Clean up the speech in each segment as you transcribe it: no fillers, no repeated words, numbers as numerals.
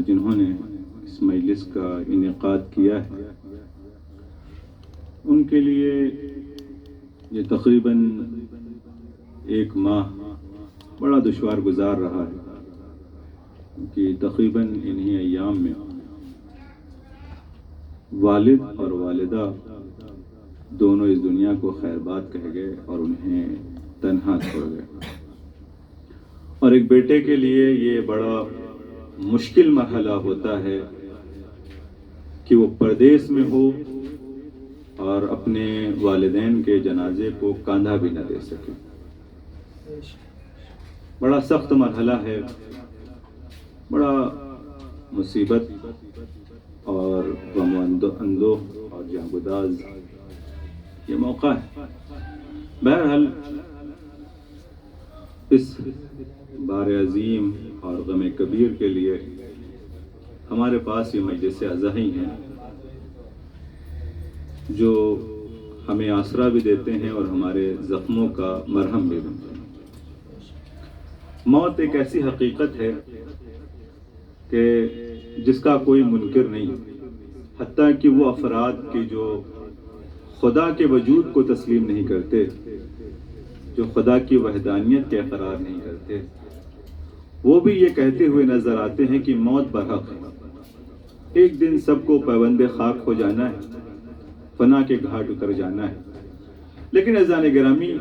جنہوں نے اس مجلس کا انعقاد کیا ہے ان کے لیے یہ تقریباً ایک ماہ بڑا دشوار گزار رہا ہے کہ تقریباً انہی ایام میں والد اور والدہ دونوں اس دنیا کو خیر بات کہہ گئے اور انہیں تنہا چھوڑ گئے، اور ایک بیٹے کے لیے یہ بڑا مشکل مرحلہ ہوتا ہے کہ وہ پردیس میں ہو اور اپنے والدین کے جنازے کو کاندھا بھی نہ دے سکے۔ بڑا سخت مرحلہ ہے، بڑا مصیبت اور غم و اندوہ اور جاں یہ موقع ہے۔ بہرحال اس بار عظیم اور غم کبیر کے لیے ہمارے پاس یہ مجلس اعزائی ہیں جو ہمیں آسرا بھی دیتے ہیں اور ہمارے زخموں کا مرہم بھی بنتے ہیں۔ موت ایک ایسی حقیقت ہے کہ جس کا کوئی منکر نہیں، حتیٰ کہ وہ افراد کی جو خدا کے وجود کو تسلیم نہیں کرتے، جو خدا کی وحدانیت کے اقرار نہیں کرتے، وہ بھی یہ کہتے ہوئے نظر آتے ہیں کہ موت برحق ہے، ایک دن سب کو پیوند خاک ہو جانا ہے، فنا کے گھاٹ اتر جانا ہے۔ لیکن عزیزان گرامی،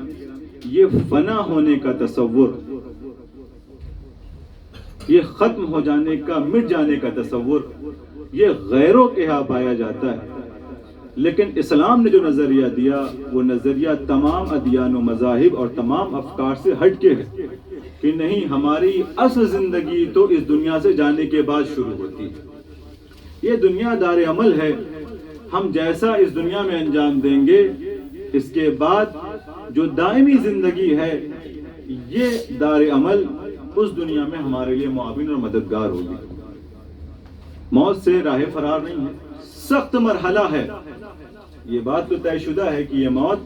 یہ فنا ہونے کا تصور، یہ ختم ہو جانے کا، مٹ جانے کا تصور، یہ غیروں کے ہاں پایا جاتا ہے، لیکن اسلام نے جو نظریہ دیا وہ نظریہ تمام ادیان و مذاہب اور تمام افکار سے ہٹ کے ہے کہ نہیں، ہماری اصل زندگی تو اس دنیا سے جانے کے بعد شروع ہوتی ہے۔ یہ دنیا دار عمل ہے، ہم جیسا اس دنیا میں انجام دیں گے، اس کے بعد جو دائمی زندگی ہے یہ دار عمل اس دنیا میں ہمارے لیے معاون اور مددگار ہوگی۔ موت سے راہ فرار نہیں ہے، سخت مرحلہ ہے، یہ بات تو طے شدہ ہے کہ یہ موت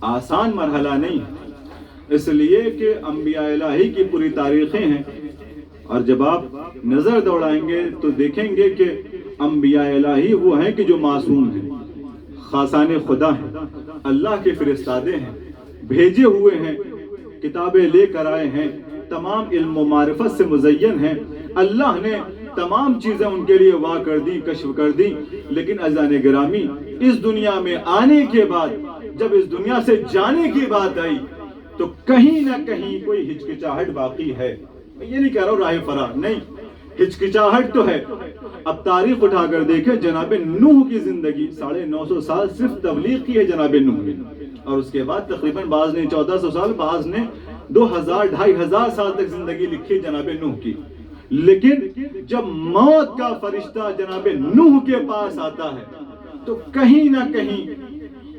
آسان مرحلہ نہیں ہے، اس لیے کہ انبیاء الہی کی پوری تاریخیں ہیں، اور جب آپ نظر دوڑائیں گے تو دیکھیں گے کہ انبیاء الہی وہ ہیں کہ جو معصوم ہیں، خاصان خدا ہیں، اللہ کے فرستادے ہیں، بھیجے ہوئے ہیں، کتابیں لے کر آئے ہیں، تمام علم و معرفت سے مزین ہیں، اللہ نے تمام چیزیں ان کے لیے واضح کر دی، کشف کر دی۔ لیکن عزیزان گرامی، اس دنیا میں آنے کے بعد جب اس دنیا سے جانے کی بات آئی تو کہیں نہ کہیں کوئی ہچکچاہٹ باقی ہے۔ میں یہ نہیں کہہ رہا ہوں راہ فرار نہیں، ہچکچاہٹ تو ہے۔ اب تاریخ اٹھا کر دیکھیں، جناب نوح کی زندگی 950 سال صرف تبلیغ کی ہے جناب نوح نے، اور اس کے بعد تقریباً بعض نے 1400 سال، بعض نے 2000 2500 سال تک زندگی لکھی جناب نوح کی۔ لیکن جب موت کا فرشتہ جناب نوح کے پاس آتا ہے تو کہیں نہ کہیں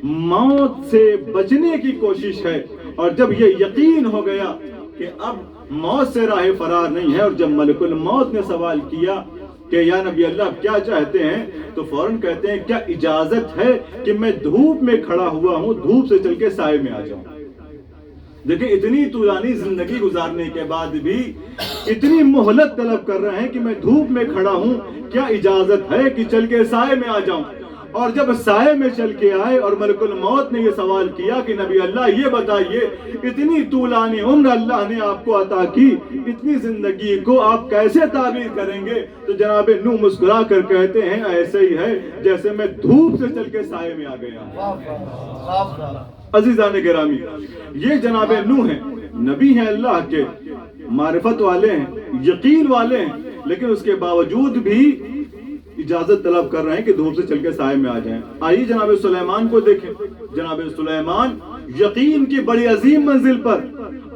موت سے بچنے کی کوشش ہے، اور جب یہ یقین ہو گیا کہ اب موت سے راہ فرار نہیں ہے، اور جب ملک الموت نے سوال کیا کہ یا نبی اللہ کیا چاہتے ہیں، تو فوراً کہتے ہیں کیا اجازت ہے کہ میں دھوپ میں کھڑا ہوا ہوں، دھوپ سے چل کے سائے میں آ جاؤں۔ دیکھیں، اتنی طولانی زندگی گزارنے کے بعد بھی اتنی مہلت طلب کر رہے ہیں کہ میں دھوپ میں کھڑا ہوں، کیا اجازت ہے کہ چل کے سائے میں آ جاؤں؟ اور جب سائے میں چل کے آئے اور ملک الموت نے یہ سوال کیا کہ نبی اللہ یہ بتائیے، اتنی طولانی عمر اللہ نے آپ کو عطا کی، اتنی زندگی کو آپ کیسے تعبیر کریں گے؟ تو جناب نوح مسکرا کر کہتے ہیں ایسے ہی ہے جیسے میں دھوپ سے چل کے سائے میں آ گیا۔ عزیزان گرامی، یہ جناب نوح ہیں، نبی ہیں، اللہ کے معرفت والے ہیں، یقین والے ہیں، لیکن اس کے باوجود بھی اجازت طلب کر رہے ہیں کہ دھوپ سے چل کے سائے میں آ جائیں۔ آئیے جناب سلیمان کو دیکھیں، جناب سلیمان یقین کی بڑی عظیم منزل پر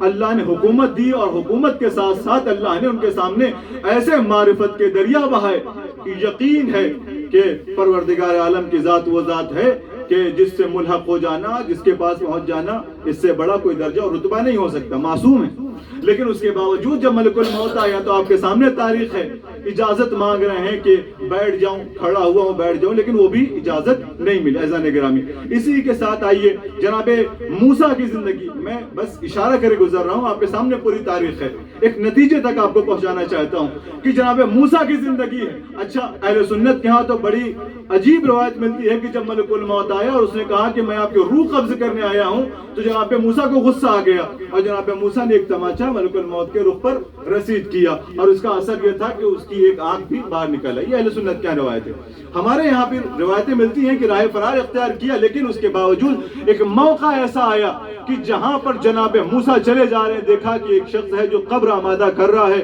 اللہ نے حکومت دی، اور حکومت کے ساتھ ساتھ اللہ نے ان کے سامنے ایسے معرفت کے دریا بہائے کہ یقین ہے کہ پروردگار عالم کی ذات وہ ذات ہے کہ جس سے ملحق ہو جانا، جس کے پاس پہنچ جانا، اس سے بڑا کوئی درجہ اور رتبہ نہیں ہو سکتا، معصوم ہے۔ لیکن اس کے باوجود جب ملک الموت آیا تو آپ کے سامنے تاریخ ہے، اجازت مانگ رہے ہیں کہ بیٹھ جاؤں، کھڑا ہوا ہوں بیٹھ جاؤں، لیکن وہ بھی اجازت نہیں ملی۔ عزیزان گرامی، اسی کے ساتھ آئیے جناب موسیٰ کی زندگی، میں بس اشارہ کرے گزر رہا ہوں، آپ کے سامنے پوری تاریخ ہے، ایک نتیجے تک آپ کو پہنچانا چاہتا ہوں کہ جناب موسیٰ کی زندگی ہے۔ اچھا، اہل سنت کے ہاں تو بڑی عجیب روایت ملتی ہے کہ جب ملک الموت آیا اور اس نے کہا کہ میں آپ کی روح قبض کرنے آیا ہوں، تو جناب موسیٰ کو غصہ آ گیا اور جناب موسیٰ نے ایک تماچا ملک الموت کے رخ پر رسید کیا، اور اس کا اثر یہ تھا کہ اس کی ایک آنکھ بھی باہر نکل آئی۔ یہ اہل سنت کیا روایت ہے؟ ہمارے یہاں بھی روایتیں ملتی ہیں کہ راہ فرار اختیار کیا، لیکن اس کے باوجود ایک موقع ایسا آیا کہ جہاں پر جناب موسیٰ چلے جا رہے ہیں، دیکھا کہ ایک شخص ہے جو قبر آمادہ کر رہا ہے۔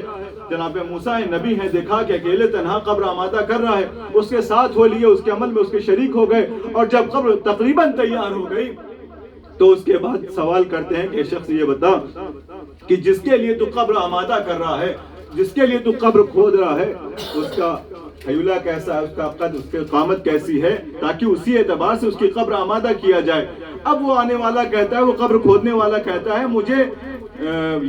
جناب موسیٰ نبی ہیں، دیکھا کہ اکیلے تنہا قبر آمادہ کر رہا ہے، اس کے ساتھ ہو لیے، اس کے عمل میں اس کے شریک ہو گئے، اور جب قبر تقریباً تیار ہو گئی تو اس کے بعد سوال کرتے ہیں کہ شخص یہ بتا کہ جس کے لیے تو قبر آمادہ کر رہا ہے، جس کے لیے تو قبر کھود رہا ہے، اس کا حیولہ کیسا ہے، اس کا قد، اس کی قامت کیسی ہے، تاکہ اسی اعتبار سے اس کی قبر آمادہ کیا جائے۔ اب وہ آنے والا کہتا ہے، وہ قبر کھودنے والا کہتا ہے، مجھے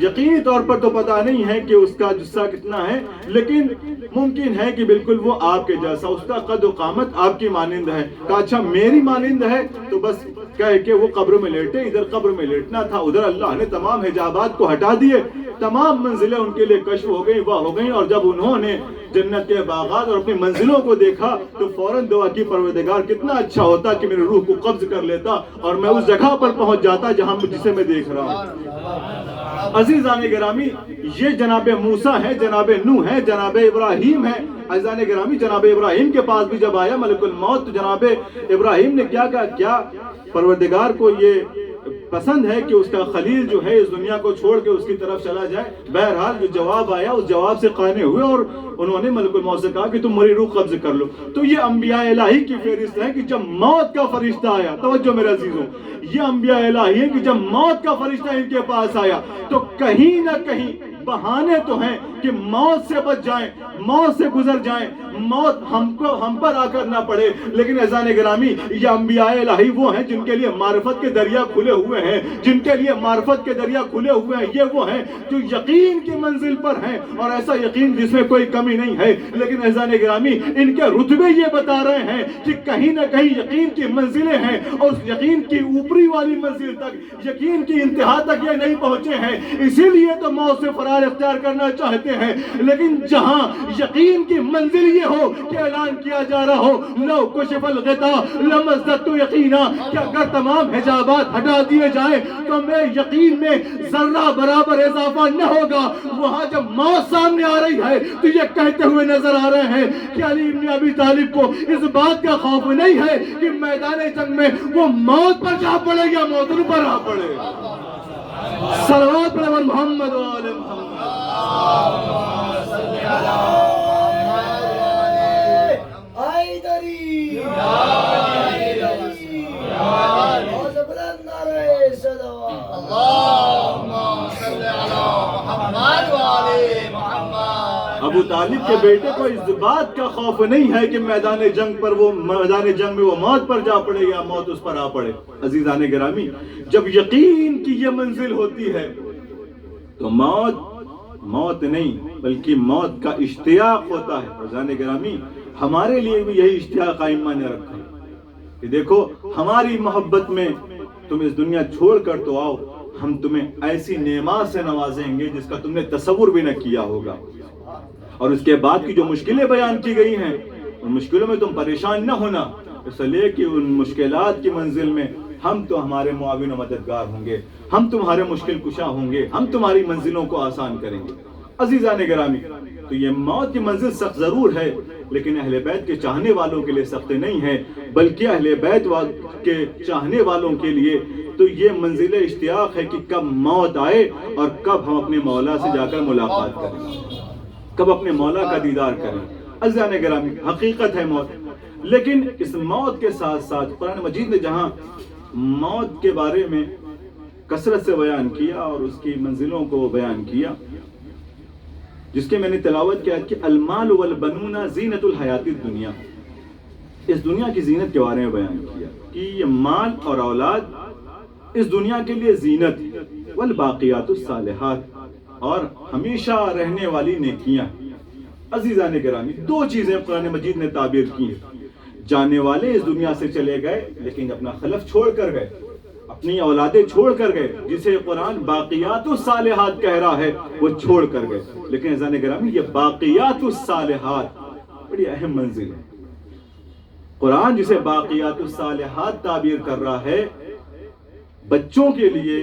یقینی طور پر تو پتہ نہیں ہے کہ اس کا جثہ کتنا ہے، لیکن ممکن ہے کہ بالکل وہ آپ کے جیسا، اس کا قد و قامت آپ کی مانند ہے۔ کہا اچھا میری مانند ہے تو بس کہہ کہ وہ قبر میں لیٹے، ادھر قبر میں لیٹنا تھا، ادھر اللہ نے تمام حجابات کو ہٹا دیے، تمام منزلیں ان کے لیے کشف ہو گئیں، واہ ہو گئیں، اور جب انہوں نے جنت کے باغات اور اپنی منزلوں کو دیکھا تو فوراً دعا کی، پروردگار کتنا اچھا ہوتا کہ میری روح کو قبض کر لیتا اور میں اس جگہ پر پہنچ جاتا جہاں جسے میں دیکھ رہا ہوں۔ عزیزان گرامی، یہ جناب موسیٰ ہے، جناب نوح ہے، جناب ابراہیم ہے۔ عزیزان گرامی، جناب ابراہیم کے پاس بھی جب آیا ملک الموت تو جناب ابراہیم نے کیا کہا؟ کیا پروردگار کو یہ پسند ہے کہ اس کا خلیل جو ہے اس دنیا کو چھوڑ کے اس کی طرف چلا جائے؟ بہرحال جو جواب آیا اس جواب سے قانے ہوئے اور انہوں نے ملک الموت سے کہا کہ تم میری روح قبض کر لو۔ تو یہ انبیاء الہی کی فہرست ہے کہ جب موت کا فرشتہ آیا، توجہ میرے عزیزوں، یہ انبیاء الہی ہے کہ جب موت کا فرشتہ ان کے پاس آیا تو کہیں نہ کہیں بہانے تو ہیں کہ موت سے بچ جائیں، موت سے گزر جائیں، موت ہم پر آ کر نہ پڑے، لیکن عزیزان گرامی یہ انبیاء الہی وہ ہیں جن کے لیے معرفت کے دریا کھلے ہوئے ہیں، جن کے لیے معرفت کے دریا کھلے ہوئے ہیں، یہ وہ ہیں جو یقین کی منزل پر ہیں، اور ایسا یقین جس میں کوئی کمی نہیں ہے، لیکن عزیزان گرامی ان کے رتبے یہ بتا رہے ہیں کہ کہیں نہ کہیں یقین کی منزلیں ہیں، اور اس یقین کی اوپری والی منزل تک، یقین کی انتہا تک یہ نہیں پہنچے ہیں، اسی لیے تو موت سے فرار اختیار کرنا چاہتے ہیں۔ لیکن جہاں یقین کی منزل یہ ہو کہ اعلان کیا جا رہا ہو لو کشف الغطاء لمزدت یقینا، کہ اگر تمام حجابات ہٹا دیے جائیں تو میں یقین میں ذرہ برابر اضافہ نہ ہوگا، وہاں جب موت سامنے آ رہی ہے تو یہ کہتے ہوئے نظر آ رہے ہیں کہ علی بن ابی طالب کو اس بات کا خوف نہیں ہے کہ میدان جنگ میں وہ موت پر جا پڑے یا موت پر آ پڑے۔ صلوات پر محمد و آل محمد۔ ابو طالب کے بیٹے کو اس بات کا خوف نہیں ہے کہ میدان جنگ میں وہ موت پر جا پڑے یا موت اس پر آ پڑے۔ عزیزان گرامی، جب یقین کی یہ منزل ہوتی ہے تو موت نہیں بلکہ موت کا اشتیاق ہوتا ہے۔ عزیزان گرامی، ہمارے لیے بھی یہی اشتیاق ائمہ نے رکھا کہ دیکھو ہماری محبت میں تم اس دنیا چھوڑ کر تو آؤ، ہم تمہیں ایسی نعمات سے نوازیں گے جس کا تم نے تصور بھی نہ کیا ہوگا، اور اس کے بعد کی جو مشکلیں بیان کی گئی ہیں ان مشکلوں میں تم پریشان نہ ہونا، اس لیے کہ ان مشکلات کی منزل میں ہم تو ہمارے معاون و مددگار ہوں گے، ہم تمہارے مشکل کشا ہوں گے، ہم تمہاری منزلوں کو آسان کریں گے۔ عزیزان گرامی، تو یہ موت کی منزل سخت ضرور ہے، لیکن اہل بیت کے چاہنے والوں کے لیے سخت نہیں ہے، بلکہ اہل بیت کے چاہنے والوں کے لیے تو یہ منزل اشتیاق ہے کہ کب موت آئے اور کب ہم اپنے مولا سے جا کر ملاقات کریں، کب اپنے مولا کا دیدار کریں۔ عزیزان گرامی، حقیقت ہے موت، لیکن اس موت کے ساتھ ساتھ قرآن مجید نے جہاں موت کے بارے میں کثرت سے بیان کیا اور اس کی منزلوں کو بیان کیا، جس کے میں نے تلاوت کیا کہ المال والبنون زینت الحیات الدنیا، اس دنیا کی زینت کے بارے میں بیان کیا کہ یہ مال اور اولاد اس دنیا کے لیے زینت، والباقیات الصالحات، اور ہمیشہ رہنے والی نیکیاں، عزیزان گرامی، دو چیزیں قرآن مجید نے تعبیر کی ہیں. جانے والے اس دنیا سے چلے گئے لیکن اپنا خلف چھوڑ کر گئے، اپنی اولادیں چھوڑ کر گئے، جسے قرآن باقیات الصالحات کہہ رہا ہے وہ چھوڑ کر گئے. لیکن عزیزان گرامی، یہ باقیات الصالحات بڑی اہم منزل ہے. قرآن جسے باقیات الصالحات تعبیر کر رہا ہے بچوں کے لیے،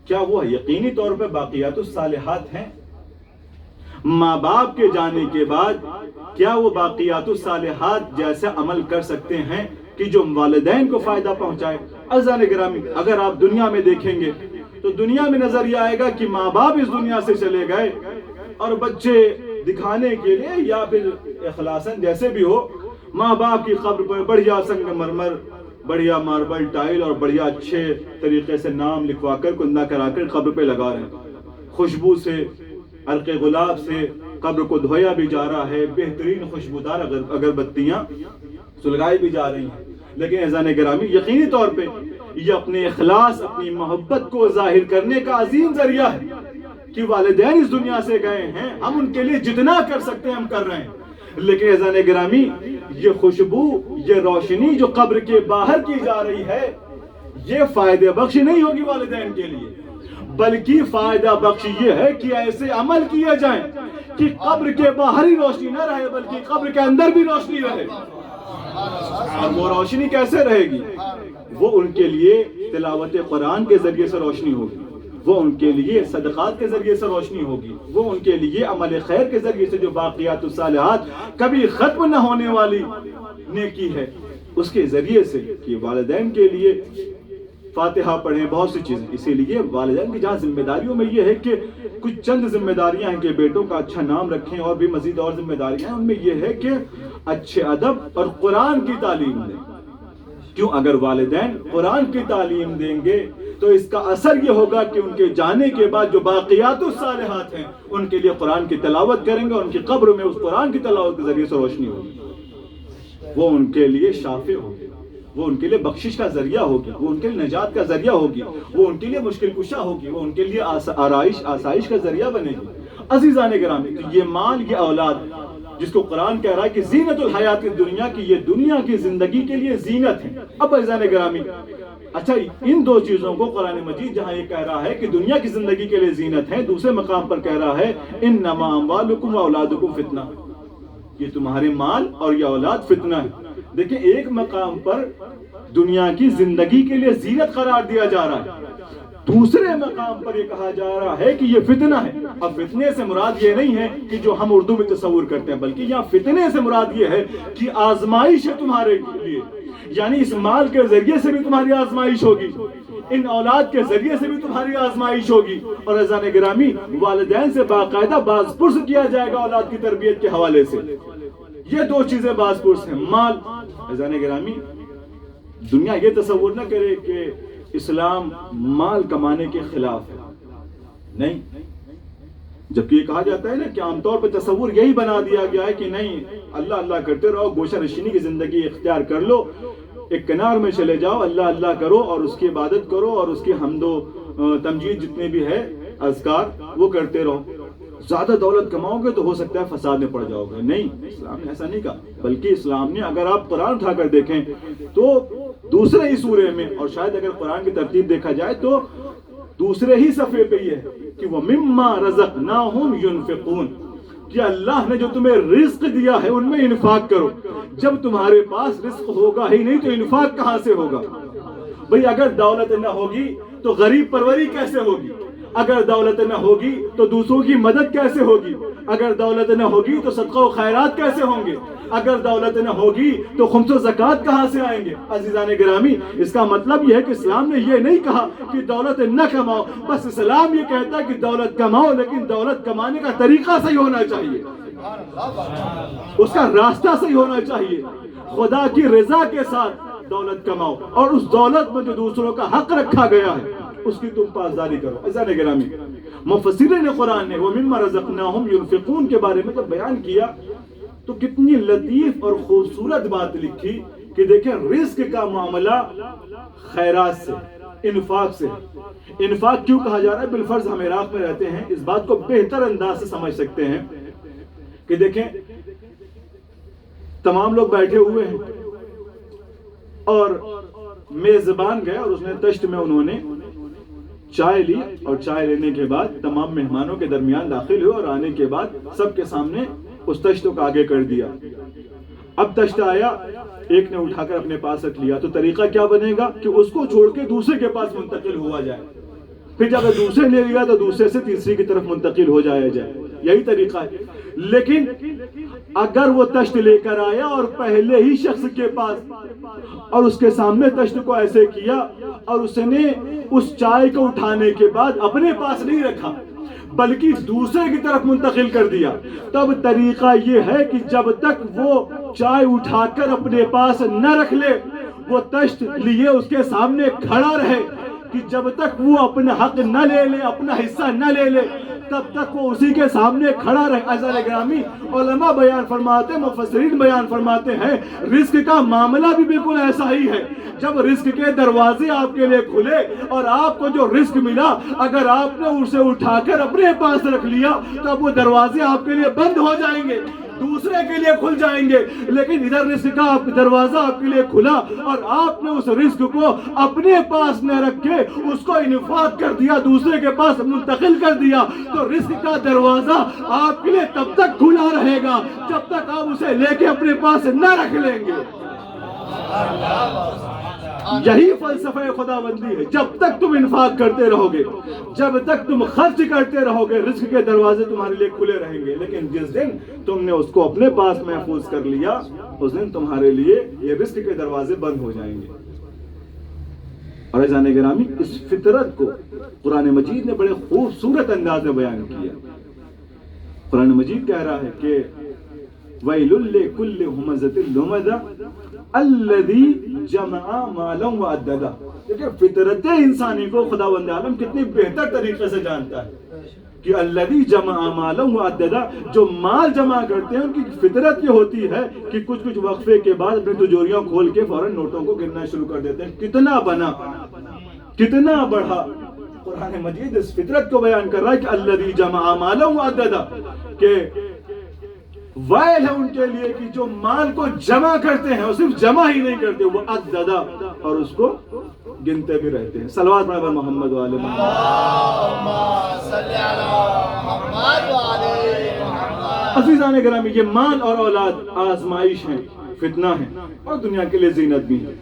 کیا وہ یقینی طور پہ باقیات الصالحات ہیں؟ ماں باپ کے جانے کے بعد کیا وہ باقیات الصالحات جیسا عمل کر سکتے ہیں کہ جو والدین کو فائدہ پہنچائے؟ عزیزان گرامی، اگر آپ دنیا میں دیکھیں گے تو دنیا میں نظر یہ آئے گا کہ ماں باپ اس دنیا سے چلے گئے اور بچے دکھانے کے لیے یا پھر اخلاصاً جیسے بھی ہو، ماں باپ کی قبر پر بڑھیا سنگ مرمر، بڑھیا ماربل ٹائل اور بڑھیا اچھے طریقے سے نام لکھوا کر کندہ کرا کر قبر پہ لگا رہے ہیں. خوشبو سے، عرق گلاب سے قبر کو دھویا بھی جا رہا ہے، بہترین خوشبودار اگربتیاں سلگائی بھی جا رہی ہیں. لیکن اذان گرامی، یقینی طور پہ یہ اپنے اخلاص، اپنی محبت کو ظاہر کرنے کا عظیم ذریعہ ہے کہ والدین اس دنیا سے گئے ہیں، ہم ان کے لیے جتنا کر سکتے ہیں ہم کر رہے ہیں. لیکن اذان گرامی، یہ خوشبو، یہ روشنی جو قبر کے باہر کی جا رہی ہے، یہ فائدہ بخش نہیں ہوگی والدین کے لیے، بلکہ فائدہ بخش یہ ہے کہ ایسے عمل کیے جائیں کہ قبر کے باہر ہی روشنی نہ رہے بلکہ قبر کے اندر بھی روشنی رہے. اور وہ روشنی کیسے رہے گی؟ وہ ان کے لیے تلاوت قرآن کے ذریعے سے روشنی ہوگی، وہ ان کے لیے صدقات کے ذریعے سے روشنی ہوگی، وہ ان کے لیے عمل خیر کے ذریعے سے جو باقیات الصالحات کبھی ختم نہ ہونے والی نیکی ہے اس کے ذریعے سے، کہ والدین کے لیے فاتحہ پڑھیں، بہت سی چیزیں. اسی لیے والدین کی جہاں ذمہ داریوں میں یہ ہے کہ کچھ چند ذمہ داریاں ہیں کہ بیٹوں کا اچھا نام رکھیں، اور بھی مزید اور ذمہ داریاں ہیں. ان میں یہ ہے کہ اچھے ادب اور قرآن کی تعلیم دیں. کیوں؟ اگر والدین قرآن کی تعلیم دیں گے تو اس کا اثر یہ ہوگا کہ ان کے جانے کے بعد جو باقیات الصالحات ہیں ان کے لیے قرآن کی تلاوت کریں گے، اور ان کی قبر میں اس قرآن کی تلاوت کے ذریعے سے روشنی ہوگی. وہ ان کے لیے شافع ہوگی، وہ ان کے لیے بخشش کا ذریعہ ہوگی، وہ ان کے لیے نجات کا ذریعہ ہوگی، وہ ان کے لیے مشکل کشا ہوگی، وہ ان کے لیے آسائش کا ذریعہ بنے گی. عزیزان گرامی، تو یہ مال، یہ اولاد جس کو قرآن کہہ رہا ہے کہ زینت الحیات الدنیا، کی یہ دنیا کی زندگی کے لیے زینت ہے. اب عزیزان گرامی، اچھا ان دو چیزوں کو قرآن مجید جہاں یہ کہہ رہا ہے کہ دنیا کی زندگی کے لیے زینت ہے، دوسرے مقام پر کہہ رہا ہے انما اموالکم واولادکم فتنہ، یہ تمہارے مال اور یہ اولاد فتنہ ہے. دیکھیں، ایک مقام پر دنیا کی زندگی کے لیے زینت قرار دیا جا رہا ہے، دوسرے مقام پر یہ کہا جا رہا ہے کہ یہ فتنہ ہے. اب فتنے سے مراد یہ نہیں ہے کہ جو ہم اردو میں تصور کرتے ہیں، بلکہ یہاں فتنے سے مراد یہ ہے کہ آزمائش ہے تمہارے لیے. یعنی اس مال کے ذریعے سے بھی تمہاری آزمائش ہوگی، ان اولاد کے ذریعے سے بھی تمہاری آزمائش ہوگی. اور عزیزان گرامی، والدین سے باقاعدہ باز پرس کیا جائے گا اولاد کی تربیت کے حوالے سے. یہ دو چیزیں باز پرس ہیں، مال. عزیزان گرامی، دنیا یہ تصور نہ کرے کہ اسلام مال کمانے کے خلاف ہے، نہیں. جبکہ یہ کہا جاتا ہے نا کہ عام طور پہ تصور یہی بنا دیا گیا ہے کہ نہیں، اللہ اللہ کرتے رہو، گوشہ نشینی کی زندگی اختیار کر لو، ایک کنار میں چلے جاؤ، اللہ اللہ کرو اور اس کی عبادت کرو اور اس کی حمد و تمجید جتنے بھی ہے اذکار وہ کرتے رہو. زیادہ دولت کماؤ گے تو ہو سکتا ہے فساد میں پڑ جاؤ گے. نہیں، اسلام نے ایسا نہیں کہا، بلکہ اسلام نے، اگر آپ قرآن اٹھا کر دیکھیں تو دوسرے ہی سورے میں، اور شاید اگر قرآن کی ترتیب دیکھا جائے تو دوسرے ہی صفحے پہ یہ ہے کہ وَمِمَّا رَزَقْنَاهُمْ يُنْفِقُونَ، کہ اللہ نے جو تمہیں رزق دیا ہے ان میں انفاق کرو. جب تمہارے پاس رزق ہوگا ہی نہیں تو انفاق کہاں سے ہوگا؟ بھئی اگر دولت نہ ہوگی تو غریب پروری کیسے ہوگی؟ اگر دولت نہ ہوگی تو دوسروں کی مدد کیسے ہوگی؟ اگر دولت نہ ہوگی تو صدقہ و خیرات کیسے ہوں گے؟ اگر دولت نہ ہوگی تو خمس و زکوٰۃ کہاں سے آئیں گے؟ عزیزان گرامی، اس کا مطلب یہ ہے کہ اسلام نے یہ نہیں کہا کہ دولت نہ کماؤ، بس اسلام یہ کہتا ہے کہ دولت کماؤ، لیکن دولت کمانے کا طریقہ صحیح ہونا چاہیے، اس کا راستہ صحیح ہونا چاہیے. خدا کی رضا کے ساتھ دولت کماؤ، اور اس دولت میں جو دوسروں کا حق رکھا گیا ہے اس کی تم پاسداری کرو. عزیزان گرامی، مفسرین قرآن نے وَمِمَّا رَزَقْنَاهُمْ يُنْفِقُونَ کے بارے میں جب بیان کیا تو کتنی لطیف اور خوبصورت بات لکھی کہ دیکھیں رزق کا معاملہ خیرات سے، انفاق سے. انفاق کیوں کہا جا رہا ہے؟ بالفرض ہم عراق میں رہتے ہیں، اس بات کو بہتر انداز سے سمجھ سکتے ہیں کہ دیکھیں تمام لوگ بیٹھے ہوئے ہیں اور میزبان گئے اور اس نے تشت میں انہوں نے چائے لی اور چائے لینے کے بعد تمام مہمانوں کے درمیان داخل ہوئے اور آنے کے بعد سب کے سامنے اس تشت کو آگے کر دیا. اب تشت آیا, ایک نے اٹھا کر اپنے پاس رکھ لیا, تو طریقہ کیا بنے گا کہ اس کو چھوڑ کے دوسرے کے پاس منتقل ہوا جائے, پھر جب دوسرے لے لیا تو دوسرے سے تیسری کی طرف منتقل ہو جایا جائے, یہی طریقہ ہے. لیکن اگر وہ تشت لے کر آیا اور پہلے ہی شخص کے پاس اور اس کے سامنے تشت کو ایسے کیا اور اس نے اس چائے کو اٹھانے کے بعد اپنے پاس نہیں رکھا بلکہ دوسرے کی طرف منتقل کر دیا, تب طریقہ یہ ہے کہ جب تک وہ چائے اٹھا کر اپنے پاس نہ رکھ لے, وہ تشت لیے اس کے سامنے کھڑا رہے, کہ جب تک وہ اپنا حق نہ لے لے, اپنا حصہ نہ لے لے, تب تک وہ اسی کے سامنے کھڑا رہے. عزیزان گرامی, علماء بیان فرماتے, مفسرین بیان فرماتے ہیں, رزق کا معاملہ بھی بالکل ایسا ہی ہے. جب رزق کے دروازے آپ کے لیے کھلے اور آپ کو جو رزق ملا اگر آپ نے اسے اٹھا کر اپنے پاس رکھ لیا تو اب وہ دروازے آپ کے لیے بند ہو جائیں گے, دوسرے کے لیے کھل جائیں گے. لیکن ادھر رزق کا دروازہ آپ کے لیے کھلا اور آپ نے اس رزق کو اپنے پاس نہ رکھ کے اس کو انفاق کر دیا, دوسرے کے پاس منتقل کر دیا, تو رزق کا دروازہ آپ کے لیے تب تک کھلا رہے گا جب تک آپ اسے لے کے اپنے پاس نہ رکھ لیں گے. یہی فلسفہ خدا بندی ہے. جب تک تم انفاق کرتے رہو گے, جب تک تم خرچ کرتے رہو گے, رزق کے دروازے تمہارے لیے کھلے رہیں گے. لیکن جس دن تم نے اس کو اپنے پاس محفوظ کر لیا, اس دن تمہارے لیے یہ رزق کے دروازے بند ہو جائیں گے. اور عزیزان گرامی, اس فطرت کو قرآن مجید نے بڑے خوبصورت انداز میں بیان کیا. قرآن مجید کہہ رہا ہے کہ وَيْلٌ لِكُلِّ هُمَزَةٍ لُمَزَةٍ الَّذِي جَمَعَ مَالًا وَعَدَّدَهُ. دیکھیں فطرت انسانی کو خداوند عالم کتنی بہتر طریقے سے جانتا ہے کہ الَّذِي جَمَعَ مَالًا وَعَدَّدَهُ, جو مال جمع کرتے ہیں ان کی فطرت یہ ہوتی ہے کہ کچھ وقفے کے بعد اپنی تجوریاں کھول کے فوراً نوٹوں کو گننا شروع کر دیتے ہیں. کتنا بنا, کتنا بڑھا. قرآن مجید اس فطرت کو بیان کر رہا ہے کہ الَّذِي جَمَعَ مَالًا وَعَدَّدَهُ, کہ وائل ہے ان کے لیے کہ جو مال کو جمع کرتے ہیں, اور صرف جمع ہی نہیں کرتے, وہ عددہ, اور اس کو گنتے بھی رہتے ہیں. صلوات پڑھیں محمد وآل محمد. عزیزان گرامی, یہ مال اور اولاد آزمائش ہیں, فتنہ ہیں, اور دنیا کے لیے زینت بھی ہے.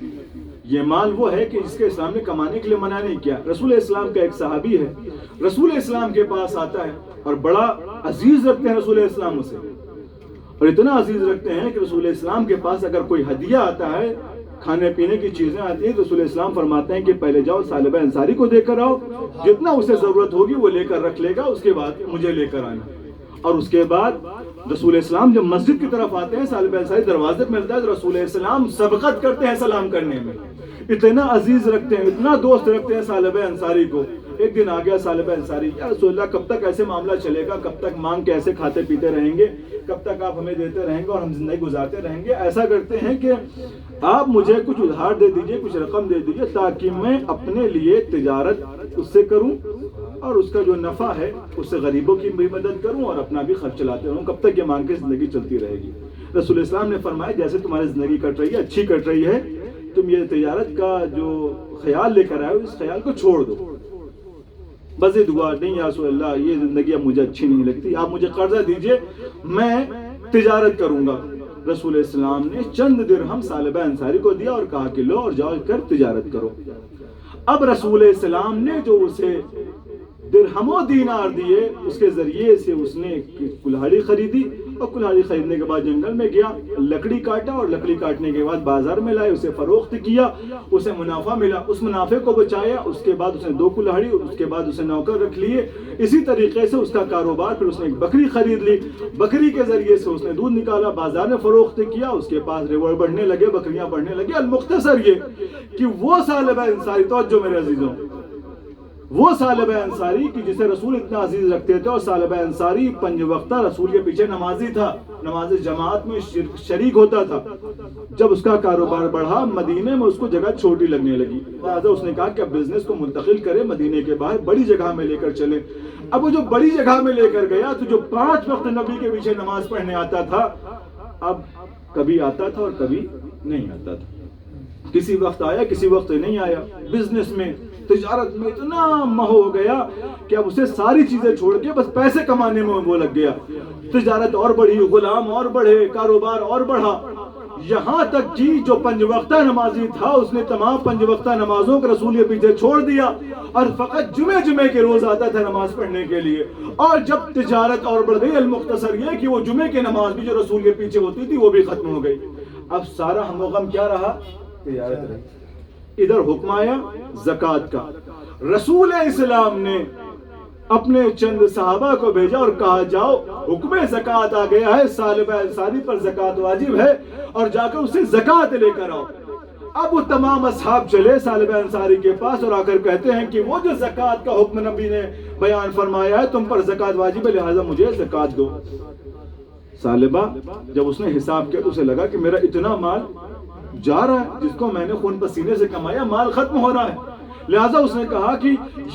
یہ مال وہ ہے کہ جس کے اسلام نے کمانے کے لیے منع نہیں کیا. رسول اسلام کا ایک صحابی ہے, رسول اسلام کے پاس آتا ہے اور بڑا عزیز رکھتے ہیں رسول اسلام اسے, اور اتنا عزیز رکھتے ہیں کہ رسول اسلام کے پاس اگر کوئی ہدیہ آتا ہے, کھانے پینے کی چیزیں آتی ہیں, تو رسول اسلام فرماتے ہیں کہ پہلے جاؤ ثعلبہ انصاری کو دے کر آؤ, جتنا اسے ضرورت ہوگی وہ لے کر رکھ لے گا, اس کے بعد مجھے لے کر آنا. اور اس کے بعد رسول اسلام جب مسجد کی طرف آتے ہیں, ثعلبہ انصاری دروازے پہ ملتا ہے, تو رسول اسلام سبقت کرتے ہیں سلام کرنے میں. اتنا عزیز رکھتے ہیں, اتنا دوست رکھتے ہیں ثعلبہ انصاری کو. ایک دن آ گیا ثعلبہ انصاری, یا رسول اللہ کب تک ایسے معاملہ چلے گا, کب تک مانگ کے ایسے کھاتے پیتے رہیں گے, کب تک آپ ہمیں دیتے رہیں گے اور ہم زندگی گزارتے رہیں گے. ایسا کرتے ہیں کہ آپ مجھے کچھ ادھار دے دیجئے, کچھ رقم دے دیجئے, تاکہ میں اپنے لیے تجارت اس سے کروں اور اس کا جو نفع ہے اس سے غریبوں کی بھی مدد کروں اور اپنا بھی خرچ چلاتے رہوں. کب تک یہ مانگ کے زندگی چلتی رہے گی؟ رسول اسلام نے فرمایا جیسے تمہاری زندگی کٹ رہی ہے, اچھی کٹ رہی ہے, تم یہ تجارت کا جو خیال لے کر آئے ہو, اس خیال کو چھوڑ دو. بس یہ دعا نہیں, یا رسول اللہ یہ زندگی اب مجھے اچھی نہیں لگتی, آپ مجھے قرضہ دیجئے, میں تجارت کروں گا. رسول اسلام نے چند درہم ثعلبہ انصاری کو دیا اور کہا کہ لو اور جاؤ کر تجارت کرو. اب رسول اسلام نے جو اسے درہم و دینار دیے, اس کے ذریعے سے اس نے کلہاڑی خریدی, اور کلہاڑی خریدنے کے بعد جنگل میں گیا, لکڑی کاٹا, اور لکڑی کاٹنے کے بعد بازار میں لائے, اسے فروخت کیا, اسے منافع ملا, اس منافع کو بچایا. اس کے بعد اس نے 2 کلہاڑی, اس کے بعد اسے نوکر رکھ لیے. اسی طریقے سے اس کا کاروبار, پھر اس نے ایک بکری خرید لی, بکری کے ذریعے سے اس نے دودھ نکالا, بازار میں فروخت کیا, اس کے پاس ریوڑ بڑھنے لگے, بکریاں بڑھنے لگے. المختصر یہ کہ وہ ثعلبہ انصاری, توجہ میرے عزیزوں, وہ ثعلبہ انصاری کی جسے رسول اتنا عزیز رکھتے تھے، اور ثعلبہ انصاری 5 وقتہ رسول کے پیچھے نمازی تھا، نماز جماعت میں شریک ہوتا تھا۔ جب اس کا کاروبار بڑھا، مدینے میں اس کو جگہ چھوٹی لگنے لگی، لہٰذا اس نے کہا کہ اب بزنس کو منتقل کرے، مدینے کے باہر بڑی جگہ میں لے کر چلے۔ اب وہ جو بڑی جگہ میں لے کر گیا تو جو 5 وقت نبی کے پیچھے نماز پڑھنے آتا تھا، اب کبھی آتا تھا اور کبھی نہیں آتا تھا، کسی وقت آیا کسی وقت نہیں آیا۔ بزنس میں، تجارت میں اتنا مہو ہو گیا کہ اب اسے ساری چیزیں چھوڑ کے بس پیسے کمانے میں وہ لگ گیا۔ تجارت اور بڑھی، غلام اور بڑھے، کاروبار اور بڑھا، یہاں تک کہ جو 5 وقتہ نمازی تھا اس نے تمام 5 وقتہ نمازوں کو رسول کے پیچھے چھوڑ دیا اور فقط جمعے کے روز آتا تھا نماز پڑھنے کے لیے۔ اور جب تجارت اور بڑھ گئی، المختصر یہ کہ وہ جمعے کی نماز بھی جو رسول کے پیچھے ہوتی تھی وہ بھی ختم ہو گئی۔ اب سارا ہم و غم کیا رہا؟ تجارت رہی۔ ادھر حکم آیا زکوٰۃ کا، رسول اسلام نے اپنے چند صحابہ کو بھیجا اور کہا جاؤ حکم زکوٰۃ آ گیا ہے، ثعلبہ انصاری پر زکوٰۃ واجب ہے، اور جا کر اسے زکوٰۃ لے کر آؤ۔ اب وہ تمام اصحاب چلے ثعلبہ انصاری کے پاس اور آ کر کہتے ہیں کہ وہ جو زکوٰۃ کا حکم نبی نے بیان فرمایا ہے تم پر زکوٰۃ واجب ہے، لہٰذا مجھے زکوٰۃ دو۔ ثعلبہ جب اس نے حساب کیا تو اسے لگا کہ میرا اتنا مال جا رہا ہے جس کو میں نے خون پسینے سے کمایا، مال ختم ہو رہا ہے، لہٰذا اس نے کہا کہ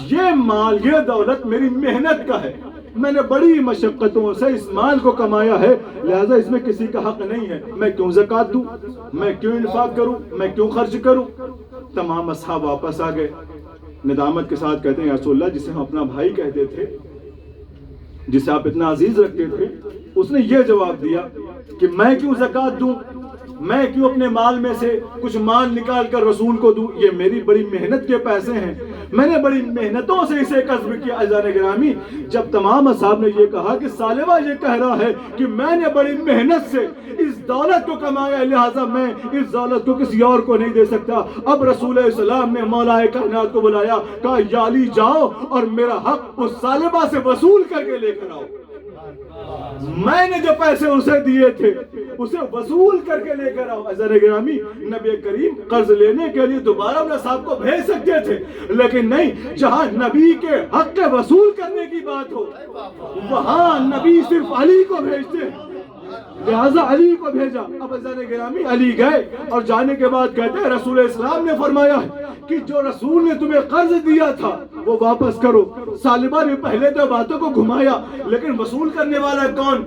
یہ مال، یہ دولت میری محنت کا ہے، میں نے بڑی مشقتوں سے اس مال کو کمایا ہے، لہٰذا اس میں کسی کا حق نہیں ہے، میں کیوں زکوٰۃ دوں، میں کیوں انفاق کروں، میں کیوں خرچ کروں۔ تمام اصحاب واپس آ گئے، ندامت کے ساتھ کہتے ہیں یا رسول اللہ، جسے ہم اپنا بھائی کہتے تھے، جسے آپ اتنا عزیز رکھتے تھے، اس نے یہ جواب دیا کہ میں کیوں زکوٰۃ دوں، میں کیوں اپنے مال میں سے کچھ مال نکال کر رسول کو دوں، یہ میری بڑی محنت کے پیسے ہیں، میں نے بڑی محنتوں سے اسے کسب کیا۔ عزیزان گرامی، جب تمام اصحاب نے یہ کہا کہ ثعلبہ یہ کہہ رہا ہے کہ میں نے بڑی محنت سے اس دولت کو کمایا، لہٰذا میں اس دولت کو کسی اور کو نہیں دے سکتا، اب رسول اسلام نے مولا کائنات کو بلایا، کہا یا علی جاؤ اور میرا حق اس ثعلبہ سے وصول کر کے لے کر آؤ، میں نے جو پیسے اسے دیے تھے اسے وصول کر کے لے کر آؤ۔ عزیزان گرامی، نبی کریم قرض لینے کے لیے دوبارہ اپنے صاحب کو بھیج سکتے تھے، لیکن نہیں، جہاں نبی کے حق کے وصول کرنے کی بات ہو وہاں نبی صرف علی کو بھیجتے ہیں، لہذا علی کو بھیجا۔ اب عزیزان گرامی علی گئے اور جانے کے بعد کہتے ہیں رسول اسلام نے فرمایا ہے کہ جو رسول نے تمہیں قرض دیا تھا وہ واپس کرو۔ ثعلبہ نے پہلے تو باتوں کو گھمایا، لیکن وصول کرنے والا کون؟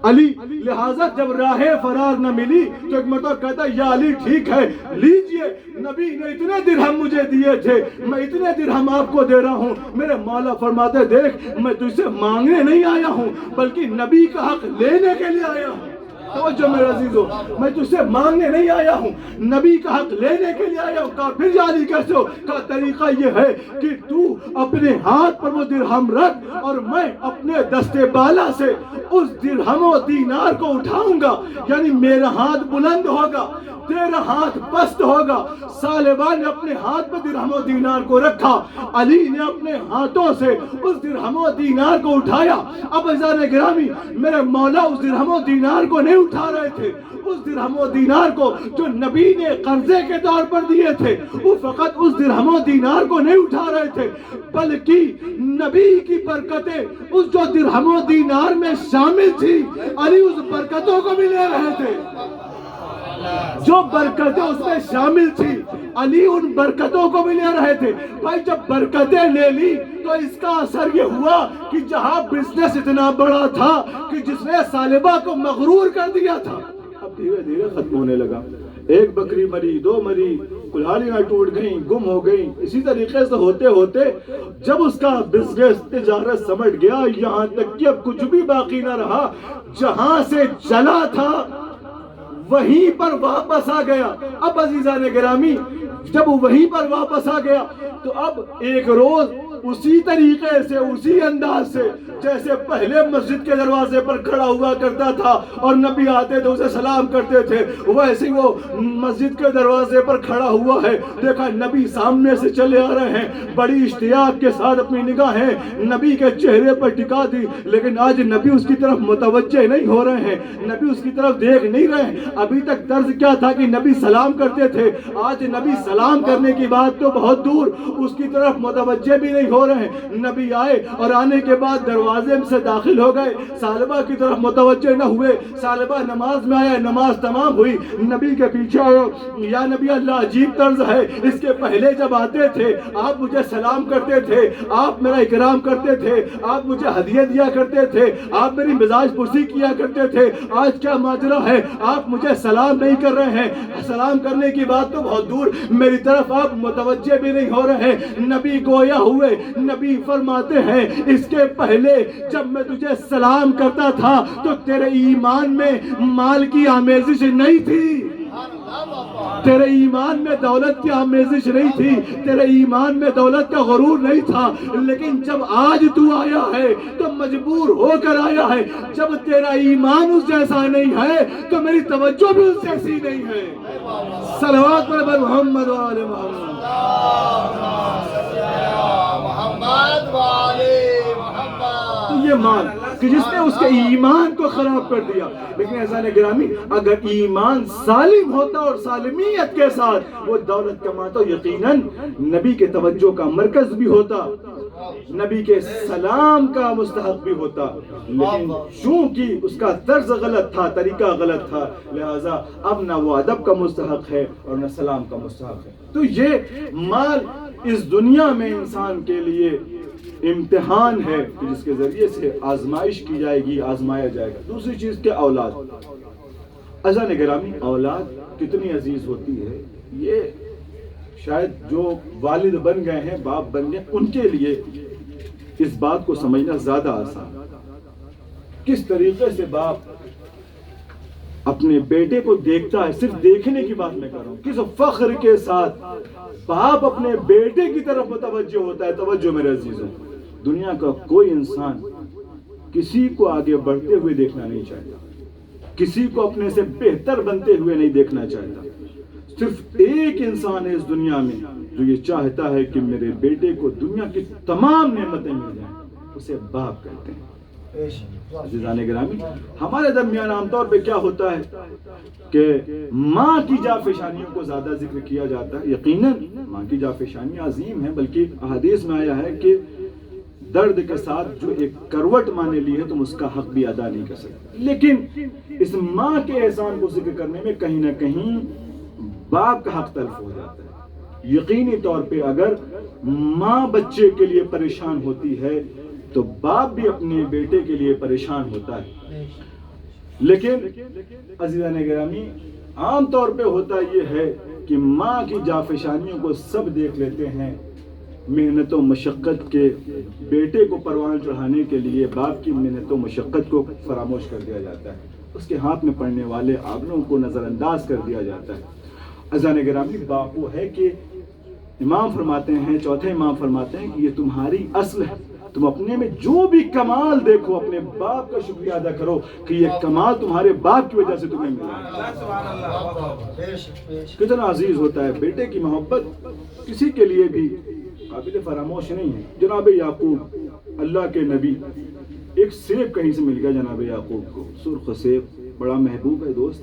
علی، لہٰذا جب راہ فرار نہ ملی تو ایک مرتبہ کہتا یا علی ٹھیک ہے لیجئے، نبی نے اتنے درہم مجھے دیے تھے، میں اتنے درہم آپ کو دے رہا ہوں۔ میرے مولا فرماتے دیکھ میں تجھ سے مانگنے نہیں آیا ہوں بلکہ نبی کا حق لینے کے لیے آیا ہوں۔ توجہ میرے عزیزو، میں تجھ سے مانگنے نہیں آیا ہوں، نبی کا حق لینے کے لیے آیا ہوں۔ کہا پھر علی کیسے ہو؟ کہا طریقہ یہ ہے کہ تو اپنے ہاتھ پر وہ درہم رکھ اور میں اپنے دستے بالا سے اس درہم و دینار کو اٹھاؤں گا، یعنی میرا ہاتھ بلند ہوگا، تیرا ہاتھ پست ہوگا۔ ثعلبہ نے اپنے ہاتھ پر درہم و دینار کو رکھا، علی نے اپنے ہاتھوں سے اس درہم و دینار کو اٹھایا۔ اب عزیزان گرامی، میرے مولا اس درہم و دینار کو نہیں اٹھا رہے تھے، اس درہم و دینار کو جو نبی نے قرضے کے طور پر دیے تھے وہ فقط اس درہم و دینار کو نہیں اٹھا رہے تھے بلکہ نبی کی برکتیں اس جو درہم و دینار میں شامل تھی، علی اس برکتوں کو بھی لے رہے تھے۔ جو برکتیں اس میں شامل تھی علی ان برکتوں کو بھی لے رہے تھے۔ بھائی جب برکتیں لے لی تو اس کا اثر یہ ہوا کہ جہاں بزنس اتنا بڑا تھا کہ جس نے ثعلبہ کو مغرور کر دیا تھا، اب دھیرے دھیرے ختم ہونے لگا۔ ایک بکری مری، 2 مری، کلہاڑیاں ٹوٹ گئیں، گم ہو گئیں، اسی طریقے سے ہوتے ہوتے جب اس کا بزنس تجارت سمٹ گیا، یہاں تک کہ اب کچھ بھی باقی نہ رہا، جہاں سے چلا تھا وہیں پر واپس آ گیا۔ اب عزیزان گرامی جب وہ وہیں پر واپس آ گیا تو اب ایک روز اسی طریقے سے اسی انداز سے جیسے پہلے مسجد کے دروازے پر کھڑا ہوا کرتا تھا اور نبی آتے تو اسے سلام کرتے تھے، ویسے ہی وہ مسجد کے دروازے پر کھڑا ہوا ہے، دیکھا نبی سامنے سے چلے آ رہے ہیں، بڑی اشتیاق کے ساتھ اپنی نگاہیں نبی کے چہرے پر ٹکا دی، لیکن آج نبی اس کی طرف متوجہ نہیں ہو رہے ہیں، نبی اس کی طرف دیکھ نہیں رہے ہیں۔ ابھی تک طرز کیا تھا کہ نبی سلام کرتے تھے، آج نبی سلام کرنے کی بات تو بہت دور، اس کی طرف متوجہ بھی نہیں ہو رہے ہیں۔ نبی آئے اور آنے کے بعد دروازے سے داخل ہو گئے، ثعلبہ کی طرف متوجہ نہ ہوئے، ثعلبہ نماز میں آیا، نماز تمام ہوئی، نبی کے پیچھے آئے، یا نبی اللہ عجیب طرز ہے، اس کے پہلے جب آتے تھے آپ مجھے سلام کرتے تھے، آپ میرا اکرام کرتے تھے، آپ مجھے ہدیہ دیا کرتے تھے، آپ میری مزاج پرسی کیا کرتے تھے، آج کیا ماجرا ہے آپ مجھے سلام نہیں کر رہے ہیں؟ سلام کرنے کی بات تو بہت دور، میری طرف آپ متوجہ بھی نہیں ہو رہے ہیں۔ نبی گویا ہوئے، نبی فرماتے ہیں اس کے پہلے جب میں تجھے سلام کرتا تھا تو تیرے ایمان میں مال کی آمیزش نہیں تھی، تیرے ایمان میں دولت کی آمیزش نہیں تھی، تیرے ایمان میں دولت کا غرور نہیں تھا، لیکن جب آج تو آیا ہے تو مجبور ہو کر آیا ہے، جب تیرا ایمان اس جیسا نہیں ہے تو میری توجہ بھی اس جیسی نہیں ہے۔ صلوات پر محمد و آل محمد۔ تو یہ مال کہ جس نے اس کے ایمان کو خراب کر دیا، لیکن عزیزان گرامی اگر ایمان سالم ہوتا اور سالمیت کے ساتھ وہ دولت کماتا، یقیناً نبی کے توجہ کا مرکز بھی ہوتا، نبی کے سلام کا مستحق بھی ہوتا، لیکن چونکہ اس کا طرز غلط تھا، طریقہ غلط تھا، لہذا اب نہ وہ ادب کا مستحق ہے اور نہ سلام کا مستحق ہے۔ تو یہ مال اس دنیا میں انسان کے لیے امتحان ہے جس کے ذریعے سے آزمائش کی جائے گی، آزمایا جائے گا۔ دوسری چیز کہ اولاد، عزیزان گرامی اولاد کتنی عزیز ہوتی ہے، یہ شاید جو والد بن گئے ہیں، باپ بن گئے، ان کے لیے اس بات کو سمجھنا زیادہ آسان۔ کس طریقے سے باپ اپنے بیٹے کو دیکھتا ہے، صرف دیکھنے کی بات میں کر رہا ہوں، کس فخر کے ساتھ باپ اپنے بیٹے کی طرف متوجہ ہوتا ہے۔ توجہ میرے عزیزوں، دنیا کا کوئی انسان کسی کو آگے بڑھتے ہوئے دیکھنا نہیں چاہتا، کسی کو اپنے سے بہتر بنتے ہوئے نہیں دیکھنا چاہتا۔ صرف ایک انسان ہے اس دنیا میں جو یہ چاہتا ہے کہ میرے بیٹے کو دنیا کی تمام نعمتیں مل جائیں، اسے باپ کہتے ہیں۔ عزیزان گرامی ہمارے درمیان عام طور پہ کیا ہوتا ہے کہ ماں کی جافشانیوں کو زیادہ ذکر کیا جاتا ہے۔ یقیناً ماں کی جافشانیاں عظیم ہیں، بلکہ احادیث میں آیا ہے کہ درد کے ساتھ جو ایک کروٹ ماں نے لی ہے تم اس کا حق بھی ادا نہیں کر سکتے، لیکن اس ماں کے احسان کو ذکر کرنے میں کہیں نہ کہیں باپ کا حق تلف ہو جاتا ہے۔ یقینی طور پہ اگر ماں بچے کے لیے پریشان ہوتی ہے تو باپ بھی اپنے بیٹے کے لیے پریشان ہوتا ہے، لیکن عزیزان گرامی عام طور پہ ہوتا یہ ہے کہ ماں کی جافشانیوں کو سب دیکھ لیتے ہیں، محنت و مشقت کے بیٹے کو پروان چڑھانے کے لیے باپ کی محنت و مشقت کو فراموش کر دیا جاتا ہے، اس کے ہاتھ میں پڑنے والے آگنوں کو نظر انداز کر دیا جاتا ہے۔ عزیزان گرامی باپ وہ ہے کہ امام فرماتے ہیں، چوتھے امام فرماتے ہیں کہ یہ تمہاری اصل ہے، تم اپنے میں جو بھی کمال دیکھو اپنے باپ کا شکریہ ادا کرو کہ یہ کمال تمہارے باپ کی وجہ سے تمہیں ملا ہے۔ کتنا عزیز ہوتا ہے بیٹے کی محبت، کسی کے لیے بھی قابل فراموش نہیں ہے۔ جناب یعقوب اللہ کے نبی، ایک سیب کہیں سے مل گیا جناب یعقوب کو، سرخ سیب، بڑا محبوب ہے دوست،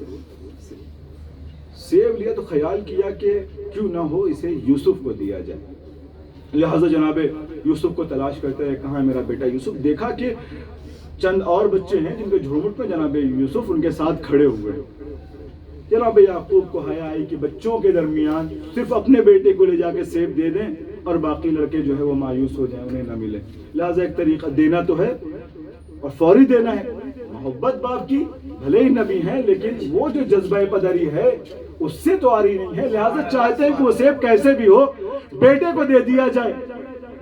سیب لیا تو خیال کیا کہ کیوں نہ ہو اسے یوسف کو دیا جائے، لہذا جناب یوسف کو تلاش کرتے ہیں، کہاں ہے میرا بیٹا یوسف؟ دیکھا کہ چند اور بچے ہیں جن کے جھرمٹ میں جناب یوسف ان کے ساتھ کھڑے ہوئے ہیں۔ جناب یعقوب کو حیا آئی کہ بچوں کے درمیان صرف اپنے بیٹے کو لے جا کے سیب دے دیں اور باقی لڑکے جو ہے وہ مایوس ہو جائیں، انہیں نہ ملے، لہذا ایک طریقہ دینا تو ہے اور فوری دینا ہے۔ محبت باپ کی بھلے ہی نبی ہیں لیکن وہ جو جذبہ پدری ہے اس سے تو آ رہی نہیں ہے، لہذا چاہتے ہیں کہ وہ سیب کیسے بھی ہو بیٹے کو دے دیا جائے،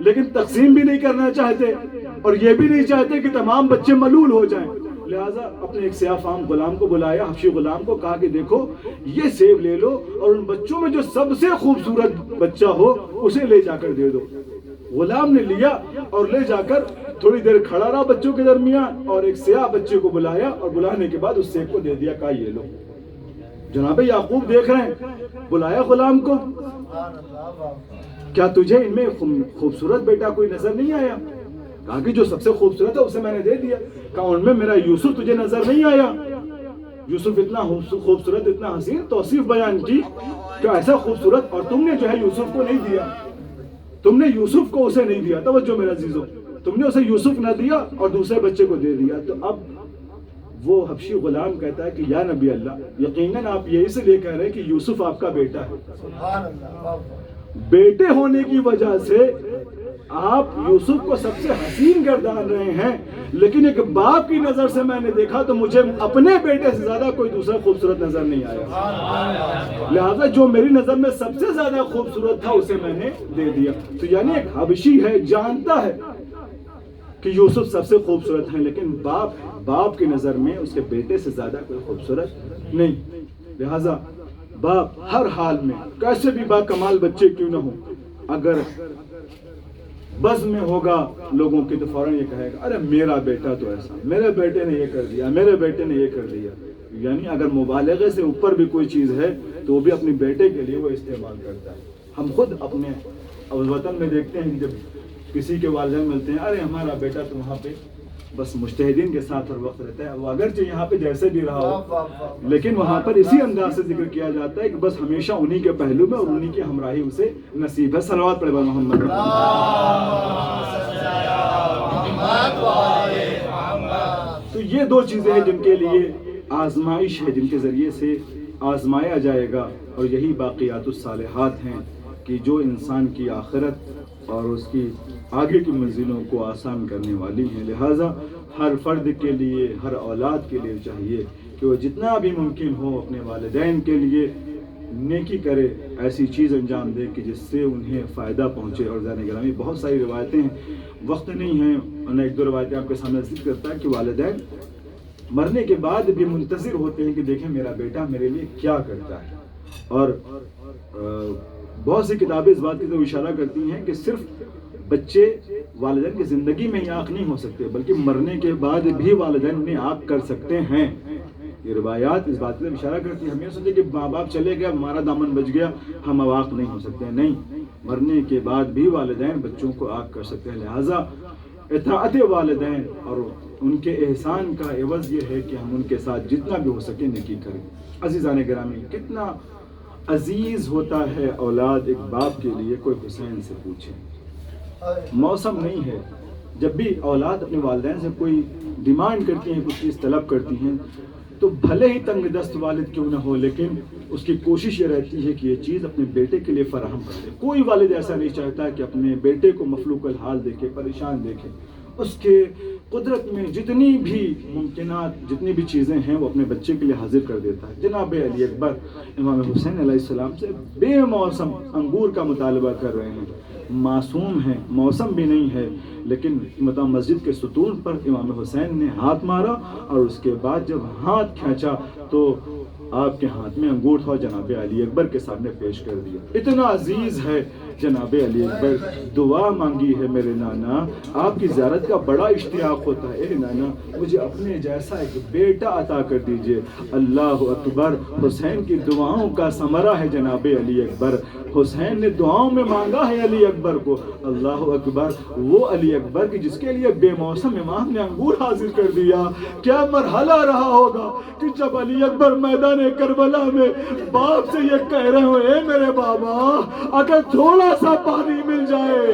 لیکن تقسیم بھی نہیں کرنا چاہتے اور یہ بھی نہیں چاہتے کہ تمام بچے ملول ہو جائیں، لہذا اپنے ایک سیاہ فام غلام کو بلایا، حبشی غلام کو، کہا کہ دیکھو یہ سیب لے لو اور ان بچوں میں جو سب سے خوبصورت بچہ ہو اسے لے جا کر دے دو۔ غلام نے لیا اور لے جا کر تھوڑی دیر کھڑا رہا بچوں کے درمیان اور ایک سیاہ بچے کو بلایا اور بلانے کے بعد اس سیب کو دے دیا، کہا یہ لو۔ جناب یعقوب دیکھ رہے ہیں، بلایا غلام کو، کیا تجھے ان میں خوبصورت بیٹا کوئی نظر نہیں آیا؟ کہا کہ جو سب سے خوبصورت ہے اسے میں نے دے دیا۔ کہا ان میں میرا یوسف تجھے نظر نہیں آیا؟ یوسف اتنا خوبصورت، اتنا حسین، توصیف بیان کی کہ ایسا خوبصورت، اور تم نے جو ہے یوسف کو نہیں دیا، تم نے یوسف کو اسے نہیں دیا۔ توجہ میرا عزیزو، تم نے اسے یوسف نہ دیا اور دوسرے بچے کو دے دیا۔ تو اب وہ حبشی غلام کہتا ہے کہ یا نبی اللہ، یقیناً آپ یہی سے لے کہہ رہے ہیں کہ یوسف آپ کا بیٹا ہے، بیٹے ہونے کی وجہ سے آپ یوسف کو سب سے حسین گردان رہے ہیں، لیکن ایک باپ کی نظر سے میں نے دیکھا تو مجھے اپنے بیٹے سے زیادہ کوئی دوسرا خوبصورت نظر نہیں آیا، لہذا جو میری نظر میں سب سے زیادہ خوبصورت تھا اسے میں نے دے دیا۔ تو یعنی ایک حبشی ہے، جانتا ہے کہ یوسف سب سے خوبصورت ہیں، لیکن باپ کی نظر میں اس کے بیٹے سے زیادہ کوئی خوبصورت نہیں، لہذا باپ ہر حال میں کیسے بھی با کمال بچے کیوں نہ ہو، اگر بز میں ہوگا لوگوں کی تو فوراً یہ کہے گا ارے میرا بیٹا تو ایسا، میرے بیٹے نے یہ کر دیا، میرے بیٹے نے یہ کر دیا۔ یعنی اگر مبالغے سے اوپر بھی کوئی چیز ہے تو وہ بھی اپنے بیٹے کے لیے وہ استعمال کرتا ہے۔ ہم خود اپنے وطن میں دیکھتے ہیں کہ جب کسی کے والدین ملتے ہیں، ارے ہمارا بیٹا تو وہاں پہ بس مجتہدین کے ساتھ ہر وقت رہتا ہے، وہ اگرچہ یہاں پہ جیسے بھی رہا ہو لیکن وہاں پر اسی انداز سے ذکر کیا جاتا ہے کہ بس ہمیشہ انہی کے پہلو میں اور انہی کی ہمراہی اسے نصیب ہے۔ صلوات پڑھے محمد۔ تو یہ دو چیزیں ہیں جن کے لیے آزمائش ہے، جن کے ذریعے سے آزمایا جائے گا، اور یہی باقیات الصالحات ہیں کہ جو انسان کی آخرت اور اس کی آگے کی منزلوں کو آسان کرنے والی ہیں۔ لہٰذا ہر فرد کے لیے، ہر اولاد کے لیے چاہیے کہ وہ جتنا بھی ممکن ہو اپنے والدین کے لیے نیکی کرے، ایسی چیز انجام دے کہ جس سے انہیں فائدہ پہنچے۔ اور زین گرامی بہت ساری روایتیں ہیں، وقت نہیں ہے، انہیں ایک دو روایتیں آپ کے سامنے ذکر کرتا ہے کہ والدین مرنے کے بعد بھی منتظر ہوتے ہیں کہ دیکھیں میرا بیٹا میرے لیے کیا کرتا ہے۔ اور بہت سی کتابیں اس بات کی طرف اشارہ کرتی ہیں کہ صرف بچے والدین کی زندگی میں ہی آنکھ نہیں ہو سکتے، بلکہ مرنے کے بعد بھی والدین انہیں آنکھ کر سکتے ہیں۔ یہ روایات اس بات کی طرف اشارہ کرتی ہیں۔ ہم یہ سوچتے کہ ماں باپ چلے گئے، ہمارا دامن بچ گیا، ہم اب آنکھ نہیں ہو سکتے، نہیں، مرنے کے بعد بھی والدین بچوں کو آنکھ کر سکتے ہیں۔ لہٰذا اطاعت والدین اور ان کے احسان کا عوض یہ ہے کہ ہم ان کے ساتھ جتنا بھی ہو سکے نیکی کریں۔ عزیزان گرامی، کتنا عزیز ہوتا ہے اولاد ایک باپ کے لیے، کوئی حسین سے پوچھے۔ موسم نہیں ہے، جب بھی اولاد اپنے والدین سے کوئی ڈیمانڈ کرتی ہیں، کچھ چیز طلب کرتی ہیں، تو بھلے ہی تنگ دست والد کیوں نہ ہو، لیکن اس کی کوشش یہ رہتی ہے کہ یہ چیز اپنے بیٹے کے لیے فراہم کر دے۔ کوئی والد ایسا نہیں چاہتا کہ اپنے بیٹے کو مفلوق الحال دیکھے، پریشان دیکھے۔ اس کے قدرت میں جتنی بھی ممکنات، جتنی بھی چیزیں ہیں، وہ اپنے بچے کے لیے حاضر کر دیتا ہے۔ جناب علی اکبر امام حسین علیہ السلام سے بے موسم انگور کا مطالبہ کر رہے ہیں، معصوم ہیں، موسم بھی نہیں ہے، لیکن مسجد کے ستون پر امام حسین نے ہاتھ مارا، اور اس کے بعد جب ہاتھ کھینچا تو آپ کے ہاتھ میں انگور تھا، جناب علی اکبر کے سامنے پیش کر دیا۔ اتنا عزیز ہے جناب علی اکبر، دعا مانگی ہے میرے نانا، آپ کی زیارت کا بڑا اشتیاق ہوتا ہے، اے نانا مجھے اپنے جیسا ایک بیٹا عطا کر دیجئے۔ اللہ اکبر، حسین کی دعاؤں کا ثمرہ ہے جناب علی اکبر، حسین نے دعاؤں میں مانگا ہے علی اکبر کو۔ اللہ اکبر، وہ علی اکبر کی جس کے لیے بے موسم امام نے انگور حاضر کر دیا۔ کیا مرحلہ رہا ہوگا کہ جب علی اکبر میدان کربلا میں باپ سے یہ کہہ رہے ہو، اے میرے بابا اگر تھوڑا سا پانی مل جائے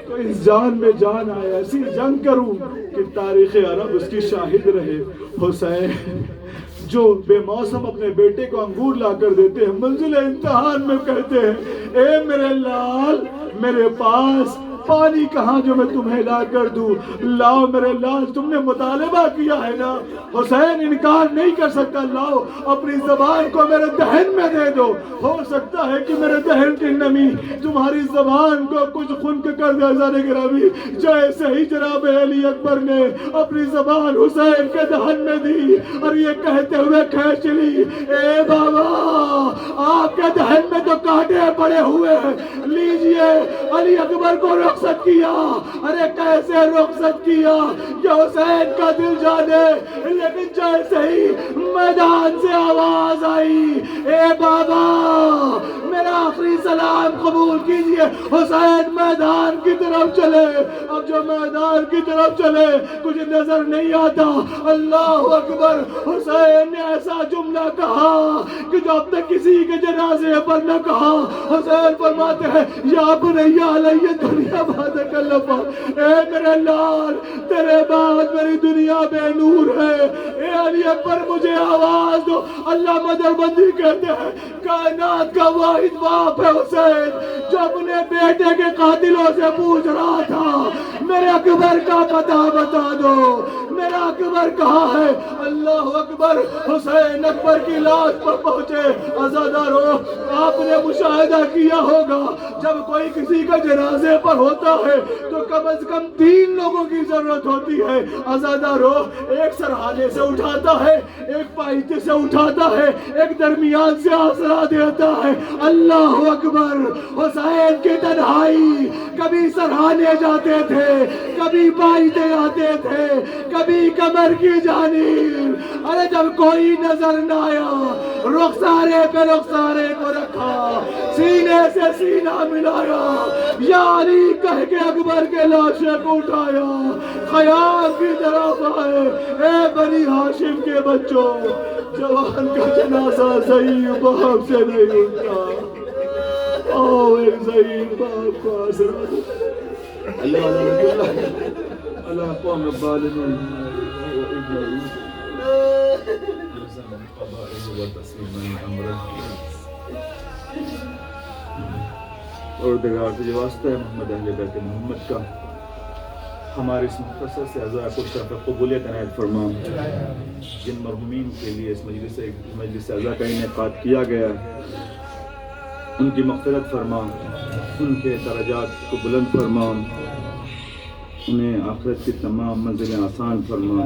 تو اس جان میں جان آئے، ایسی جنگ کروں کہ تاریخ عرب اس کی شاہد رہے۔ حسین جو بے موسم اپنے بیٹے کو انگور لا کر دیتے ہیں، منزل امتحان میں کہتے ہیں اے میرے لال میرے پاس پانی کہاں جو میں تمہیں لا کر دوں، لاؤ میرے لال، تم نے مطالبہ کیا ہے نا۔ حسین انکار نہیں کر سکتا، لاؤ اپنی زبان کو میرے دہن میں دے دو، ہو سکتا ہے کہ میرے دہن کی نمی تمہاری زبان کو کچھ خنک کر دے۔ عزیزان گرامی، جیسے ہی جناب علی اکبر نے اپنی زبان حسین کے دہن میں دی اور یہ کہتے ہوئے کھینچ لی، اے بابا آپ کے دہن میں تو کانٹے پڑے ہوئے ہیں، لیجئے۔ علی اکبر کو رخصت کیا. ارے کیسے رخصت کیا یہ حسین کا دل جانے. لیکن جیسے ہی میدان سے آواز آئی اے بابا میرا آخری سلام قبول کیجئے, حسین میدان کی طرف چلے. اب جو میدان کی طرف چلے کچھ نظر نہیں آتا. اللہ اکبر. حسین نے ایسا جملہ کہا کہ جو اب تک کسی کے جنازے پر نہ کہا. حسین فرماتے ہیں یا بنیا علیہ دنیا بعدک اللہ. اے میرے لال تیرے بعد میری دنیا بے نور ہے. اے علی اکبر مجھے آواز دو. اللہ مدربندی کہتے ہیں کائنات کا واحد باپ ہے حسین جو اپنے بیٹے کے قاتلوں سے پوچھ رہا تھا میرے اکبر کا پتہ بتا دو, میرا اکبر کہاں ہے. اللہ اکبر. حسین اکبر کی لاش پر پہنچے. عزادارو آپ نے مشاہدہ کیا ہوگا جب کوئی کسی کا جنازے پر ہوتا ہے تو کم از کم 3 لوگوں کی ضرورت ہوتی ہے. عزادارو ایک سرحانے سے اٹھاتا ہے, ایک پائیتے سے اٹھاتا ہے, ایک درمیان سے آسرا دیتا ہے. اللہ اکبر. حسین کی تنہائی. کبھی سرحانے جاتے تھے, کبھی پائیتے آتے تھے, کبھی کمر کی جانب. ارے جب کوئی نظر نہ آیا رخسارے پہ رخسارے کو رکھا, سینے سے سینہ ملایا, یا علی کہہ کے اکبر کے لاشے کو اٹھایا, خیام کی طرف آئے. اے بنی ہاشم کے بچوں جوان کا جنازہ ضعیف باپ سے نہیں اٹھتا. آؤ ایک ضعیف باپ کو آسرا دو. اللہ قوم الظالمین اور دیگر سے جو واسطہ ہے محمد اہل بیت محمد کا ہمارے اس مختصر سے عزا کو شرف قبولیت عنایت فرما. جن مرحومین کے لیے اس مجلس عزا کا انعقاد کیا گیا ان کی مغفرت فرما, ان کے درجات کو بلند فرما, انہیں آخرت کی تمام منزلیں آسان فرما,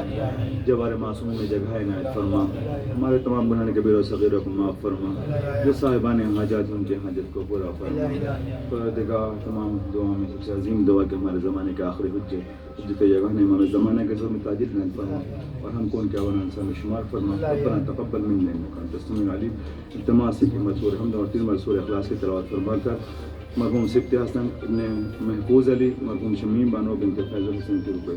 جوار معصوموں میں جگہ عنایت فرما. ہمارے تمام گناہ کبیر و صغیروں کو معاف فرما. جو صاحبان حاجات ان کے حاجت کو پورا فرما. پروردگار تمام دعاؤں میں سب سے عظیم دعا کہ ہمارے زمانے کے آخری حجت یگانہ امام زمانے کے سب میں تاجر عنایت فرما اور ہم کو ان کے اول انسان میں شمار فرما. ربنا تقبل منا انک انت السمیع العلیم. التماس ہے کہ مذکور حمد اور 3 بار سورہ اخلاص کی تلاوت فرما کر مرحوم سبتی حسن ابن محفوظ علی, مرحوم شمیم بانو بنت فیض الحسن کی روح کو